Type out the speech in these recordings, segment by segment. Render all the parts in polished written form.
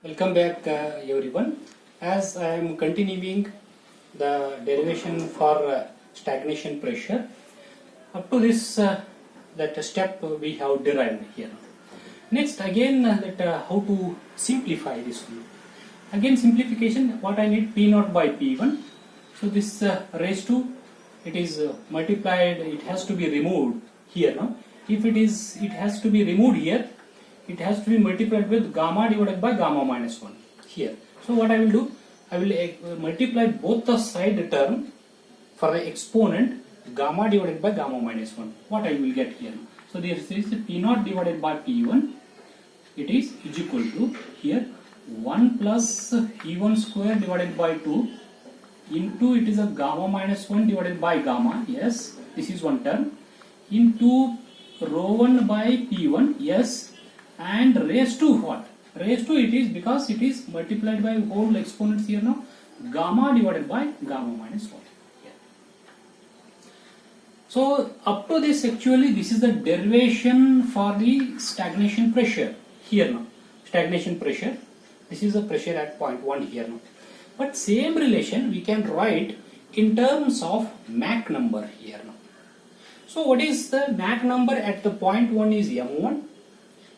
Welcome back everyone. As I am continuing the derivation for stagnation pressure, up to this that step we have derived here. Next again how to simplify this one. Again simplification, what I need P naught by P1. So this raised to, it is multiplied, it has to be removed here now. If it has to be removed here, it has to be multiplied with gamma divided by gamma minus 1 here. So what I will do, I will multiply both the side term for the exponent gamma divided by gamma minus 1. What I will get here. So this is P naught divided by P1. It is equal to here 1 plus E1 square divided by 2 into it is a gamma minus 1 divided by gamma. Yes, this is one term, into rho 1 by P1. Yes, and raised to what? Raised to, it is because it is multiplied by whole exponents here now, gamma divided by gamma minus 1. Yeah. So up to this, actually this is the derivation for the stagnation pressure here now. Stagnation pressure, this is the pressure at point 1 here now. But same relation we can write in terms of Mach number here now. So what is the Mach number at the point 1 is m1,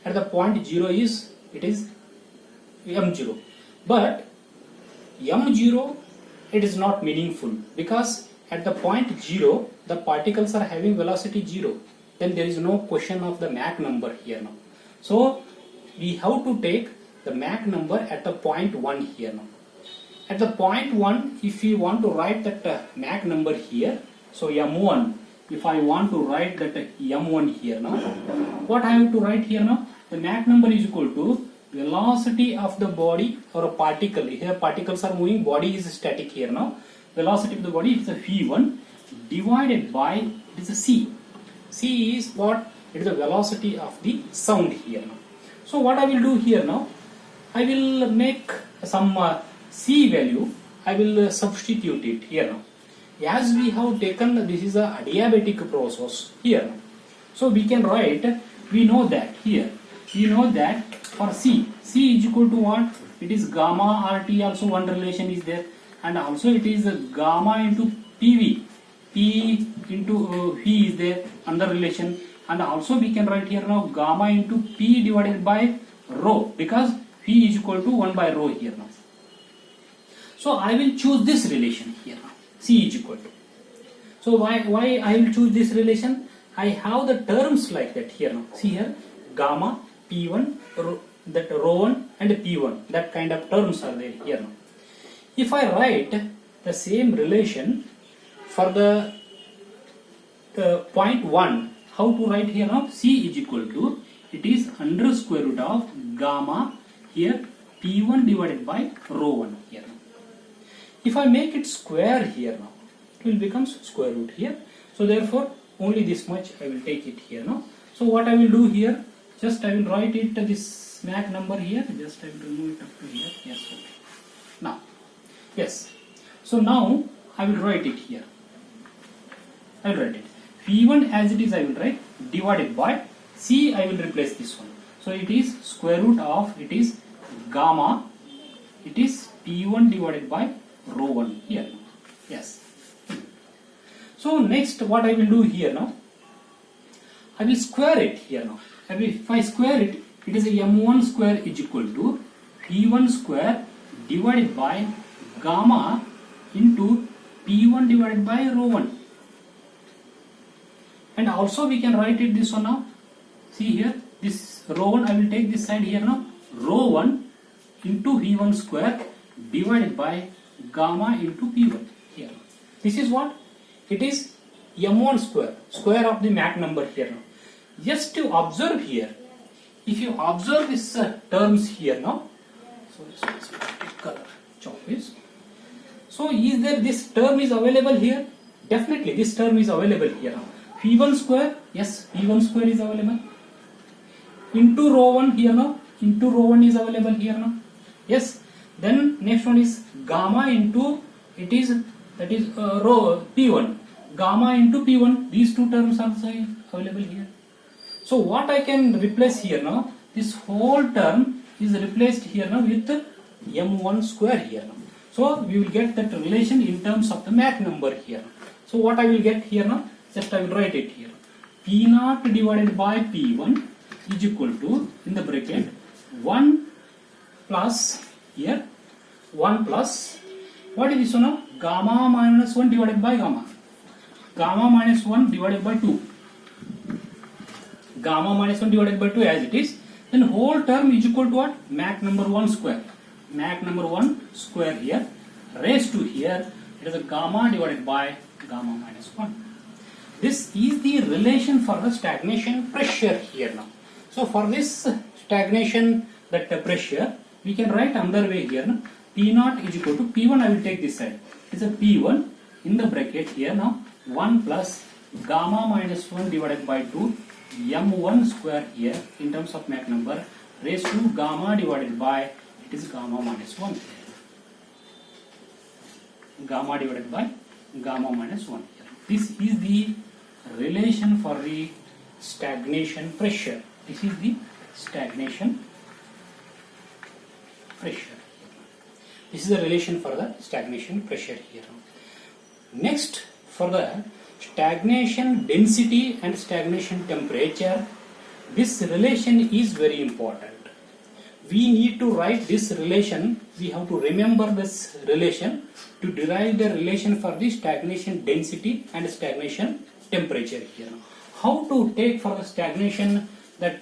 at the point 0 is, it is m0. But m0, it is not meaningful because at the point 0 the particles are having velocity 0. Then there is no question of the Mach number here now. So we have to take the Mach number at the point 1 here now. At the point 1, if we want to write that Mach number here, so m1, if I want to write that m1 here now, what I have to write here now? The Mach number is equal to velocity of the body or a particle. Here particles are moving, body is static here now. Velocity of the body is a v1 divided by, it is a c. C is what? It is the velocity of the sound here now. So what I will do here now? I will make some c value. I will substitute it here now. As we have taken, this is a adiabatic process here. So we can write, we know that here, we know that for C is equal to what? It is gamma RT, also one relation is there, and also it is gamma into PV, P into V is there, another relation, and also we can write here now gamma into P divided by rho, because V is equal to 1 by rho here now. So I will choose this relation here now. C is equal to. So why I will choose this relation? I have the terms like that here now. See here, gamma, P1, that rho 1 and P1, that kind of terms are there here now. If I write the same relation for the point 1, how to write here now? C is equal to, it is under square root of gamma here P1 divided by rho 1 here now. If I make it square here now, it will become square root here. So therefore only this much I will take it here now. So what I will do here, just I will write it this Mach number here, just I will remove it up to here. Yes, okay. Now, yes. So now I will write it here. I will write it. P1 as it is I will write, divided by C I will replace this one. So it is square root of, it is gamma, it is P1 divided by rho 1 here. Yes. So next what I will do here now, I will square it here now. If I square it, it is a m1 square is equal to P1 square divided by gamma into P1 divided by rho 1. And also we can write it this one now. See here, this rho 1 I will take this side here now. Rho 1 into V1 square divided by gamma into P1 here. This is what? It is m1 square, square of the Mach number here now. Just to observe here, if you observe these terms here now, so let's color chalk is. So is there this term is available here? Definitely this term is available here now. V1 square, yes, V1 square is available. Into rho 1 here now, into rho 1 is available here now. Yes. Then next one is gamma into, it is, that is rho P1, gamma into P1, these two terms are available here. So what I can replace here now, this whole term is replaced here now with m1 square here now. So we will get that relation in terms of the Mach number here. So what I will get here now, just I will write it here. P0 divided by P1 is equal to, in the bracket, 1 plus here, 1 plus, what is this one now? Gamma minus 1 divided by gamma. Gamma minus 1 divided by 2. Gamma minus 1 divided by 2 as it is. Then whole term is equal to what? Mach number 1 square. Mach number 1 square here. Raised to here, it is a gamma divided by gamma minus 1. This is the relation for the stagnation pressure here now. So for this stagnation, that pressure, we can write another way here now. P0 is equal to P1, I will take this side. It is a P1 in the bracket here now. 1 plus gamma minus 1 divided by 2 m1 square here in terms of Mach number raised to gamma divided by, it is gamma minus 1. Gamma divided by gamma minus 1 here. This is the relation for the stagnation pressure. This is the stagnation pressure. This is the relation for the stagnation pressure here. Next, for the stagnation density and stagnation temperature, this relation is very important. We need to write this relation. We have to remember this relation to derive the relation for the stagnation density and stagnation temperature here. How to take for the stagnation that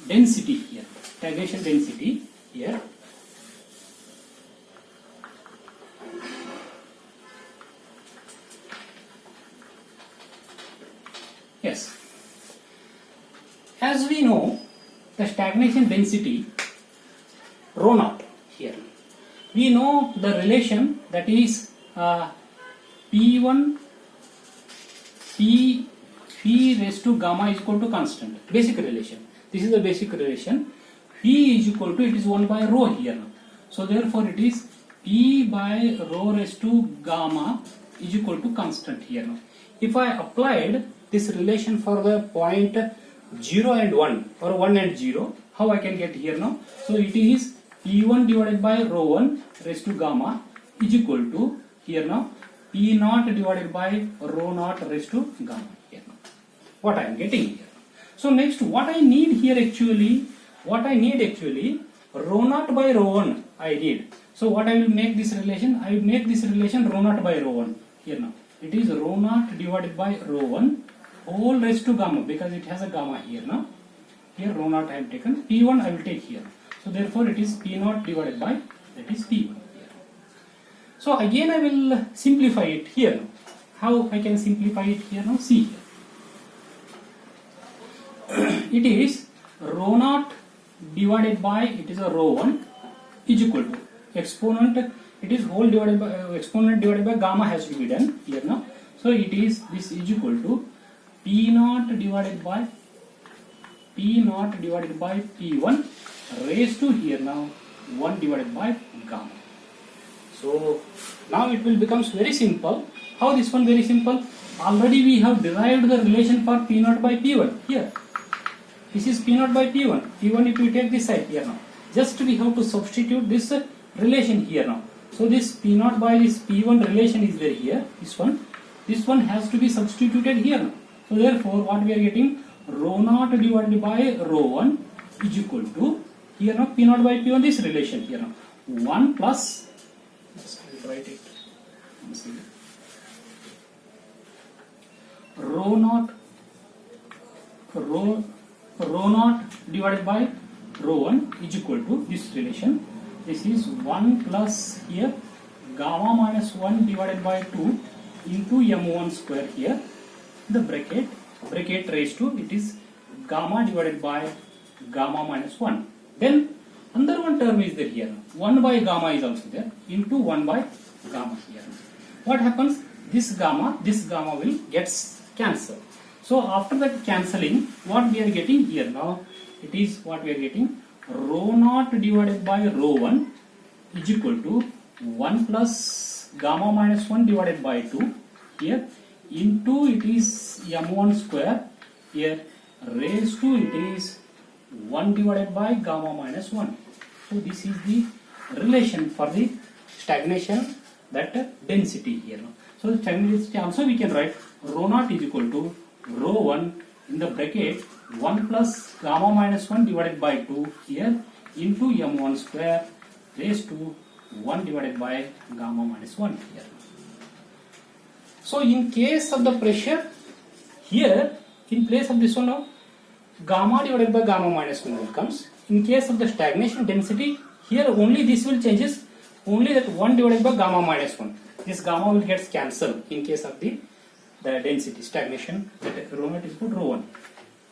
density here, stagnation density here. Yes, as we know, the stagnation density rho naught here. We know the relation, that is P1 P raised to gamma is equal to constant. Basic relation. This is the basic relation. P is equal to, it is 1 by rho here now. So therefore it is P by rho raised to gamma is equal to constant here now. If I applied this relation for the point 0 and 1 or 1 and 0, how I can get here now? So it is P1 divided by rho 1 raised to gamma is equal to here now P0 divided by rho naught raised to gamma here now. What I am getting here. So next, what I need here actually, rho naught by rho 1 I need. So what I will make this relation? I will make this relation rho naught by rho 1 here now. It is rho naught divided by rho 1 whole raised to gamma, because it has a gamma here now. Here rho naught I have taken, P1 I will take here. So therefore it is P0 divided by, that is P1 here. So again I will simplify it here. How I can simplify it here now? See here. It is rho naught divided by, it is a rho 1 is equal to exponent, it is whole divided by exponent divided by gamma has to be done here now. So it is, this is equal to P0 divided by P1 raised to here now 1 divided by gamma. So now it will becomes very simple. How this one very simple? Already we have derived the relation for P0 by P1 here. This is P0 by P1. P1 if we take this side here now. Just we have to substitute this relation here now. So this P0 by this P1 relation is there here. This one has to be substituted here now. So therefore what we are getting, rho naught divided by rho 1 is equal to here now P0 by P1, this relation here now 1 plus, just write it, rho naught divided by rho 1 is equal to this relation. This is 1 plus here gamma minus 1 divided by 2 into m1 square here. The bracket raised to, it is gamma divided by gamma minus 1. Then another one term is there here. 1 by gamma is also there into 1 by gamma here. What happens? This gamma will gets cancelled. So after that cancelling, what we are getting here now, it is what we are getting, rho naught divided by rho 1 is equal to 1 plus gamma minus 1 divided by 2 here into, it is m1 square here raised to, it is 1 divided by gamma minus 1. So this is the relation for the stagnation, that density here. So the stagnation also we can write rho naught is equal to rho 1 in the bracket 1 plus gamma minus 1 divided by 2 here into m1 square raised to 1 divided by gamma minus 1 here. So in case of the pressure here, in place of this one now, gamma divided by gamma minus 1 will comes. In case of the stagnation density, here only this will changes, only that 1 divided by gamma minus 1. This gamma will get cancelled in case of the density, stagnation, that rho naught is equal to rho 1.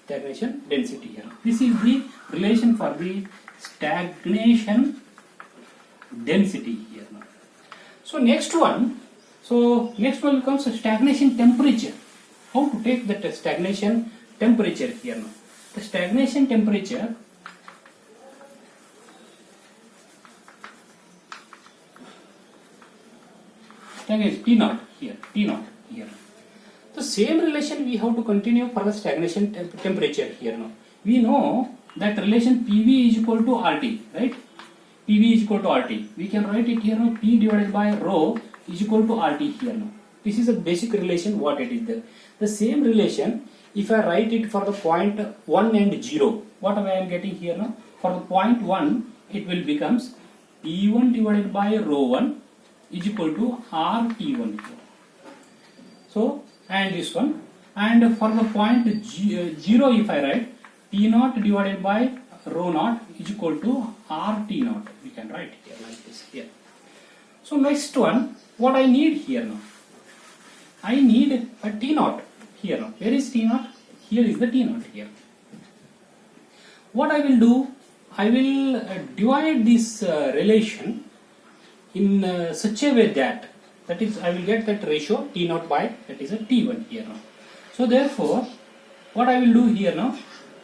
Stagnation density here. This is the relation for the stagnation density here now. So next one becomes stagnation temperature. How to take that stagnation temperature here now? The stagnation temperature is T naught here, T naught here. The same relation we have to continue for the stagnation temperature here now. We know that relation PV is equal to RT, right? PV is equal to RT. We can write it here now, P divided by rho is equal to RT here now. This is a basic relation what it is there. The same relation, if I write it for the point 1 and 0, what I am getting here now? For the point 1, it will becomes P1 divided by rho 1 is equal to RT1 here. So, and this one, and for the point 0, if I write P naught divided by rho naught is equal to RT naught. We can write here like this here. So next one, what I need here now? I need a T naught here now. Where is T naught? Here is the T naught here. What I will do? I will divide this relation in such a way that is I will get that ratio T naught by that is a T1 here now. So therefore, what I will do here now?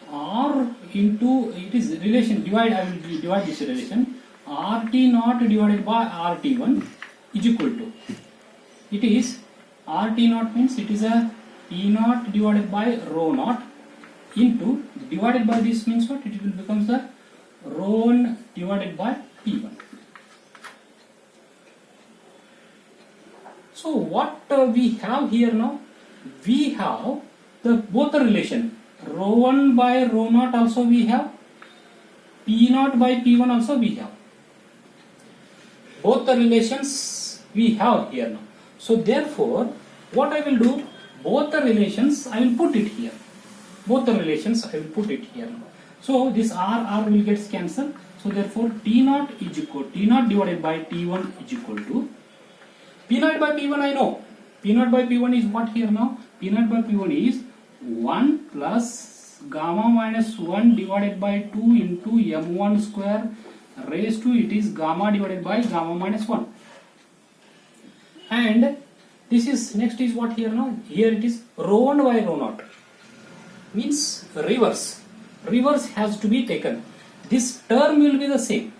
R into it is relation divide. I will divide this relation. RT naught divided by RT1 is equal to, it is RT naught means it is a T naught divided by rho naught into divided by this means what it will becomes the rho 1 divided by P1. So what we have here now? We have both the relation rho 1 by rho naught also we have, P naught by P1 also we have. Both the relations we have here now. So therefore, what I will do? Both the relations I will put it here. Both the relations I will put it here now. So this R will get cancelled. So therefore, T naught is equal T naught divided by T1 is equal to P naught by P1. I know P naught by P1 is what here now? P naught by P1 is 1 plus gamma minus 1 divided by 2 into m1 square raised to it is gamma divided by gamma minus 1. And this is next is what here now? Here it is rho 1 by rho naught. Means reverse. Reverse has to be taken. This term will be the same.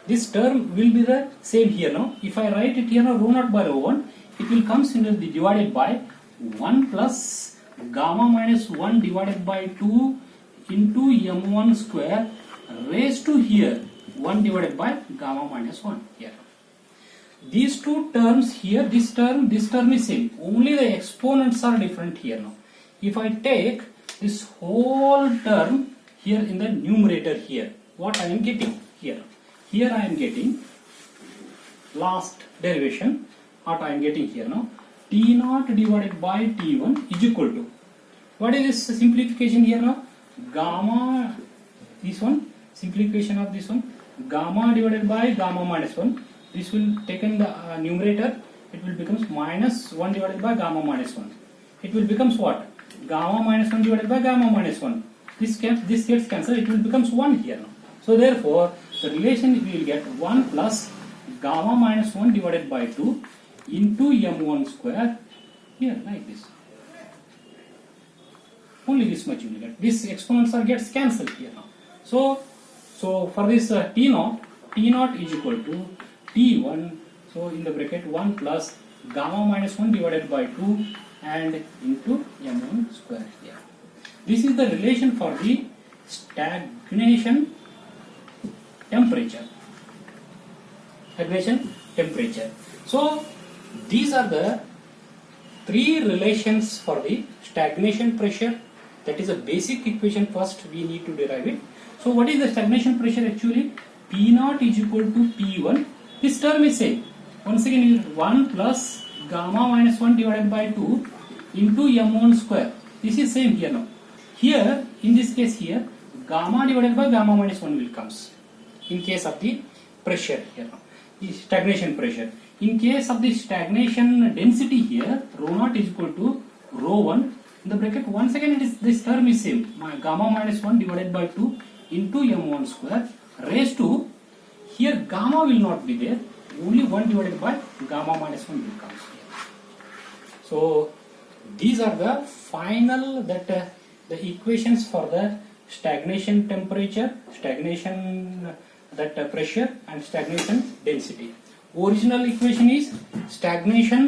This term will be the same here now. If I write it here now, rho naught by rho 1, it will comes into the divided by 1 plus gamma minus 1 divided by 2 into m1 square raised to here 1 divided by gamma minus 1 here. These two terms here, this term is same. Only the exponents are different here now. If I take this whole term here in the numerator here, what I am getting here? Here I am getting last derivation. What I am getting here now? T naught divided by T1 is equal to, what is this simplification here now? Gamma, this one, simplification of this one, gamma divided by gamma minus 1. This will take in the numerator, it will becomes minus 1 divided by gamma minus 1. It will becomes what? Gamma minus 1 divided by gamma minus 1. This gets cancelled, it will becomes 1 here now. So therefore, the relation we will get 1 plus gamma minus 1 divided by 2 into m1 square here like this. Only this much you will get. This exponents are gets cancelled here now. So for this T naught is equal to T1. So in the bracket 1 plus gamma minus 1 divided by 2 and into m1 square here. This is the relation for the stagnation temperature. Stagnation temperature. So these are the three relations for the stagnation pressure. That is a basic equation. First we need to derive it. So what is the stagnation pressure actually? P0 is equal to P1. This term is same. Once again it is 1 plus gamma minus 1 divided by 2 into m1 square. This is same here now. Here in this case here gamma divided by gamma minus 1 will comes. In case of the pressure here now. The stagnation pressure. In case of the stagnation density here, rho naught is equal to rho 1 in the bracket. Once again, this term is same. Gamma minus 1 divided by 2 into m1 square raised to, here gamma will not be there. Only 1 divided by gamma minus 1 will come here. So these are the final the equations for the stagnation temperature, stagnation pressure and stagnation density. Original equation is stagnation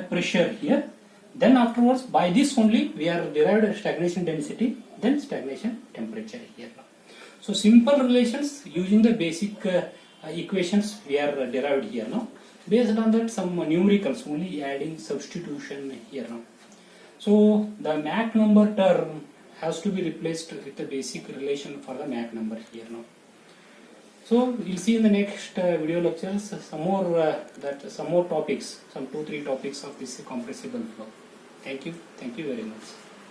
pressure here. Then afterwards by this only we are derived stagnation density, then stagnation temperature here. So simple relations using the basic equations we are derived here now. Based on that some numericals only adding substitution here now. So the Mach number term has to be replaced with the basic relation for the Mach number here now. So we'll see in the next video lectures some more topics, some 2-3 topics of this compressible flow. Thank you very much.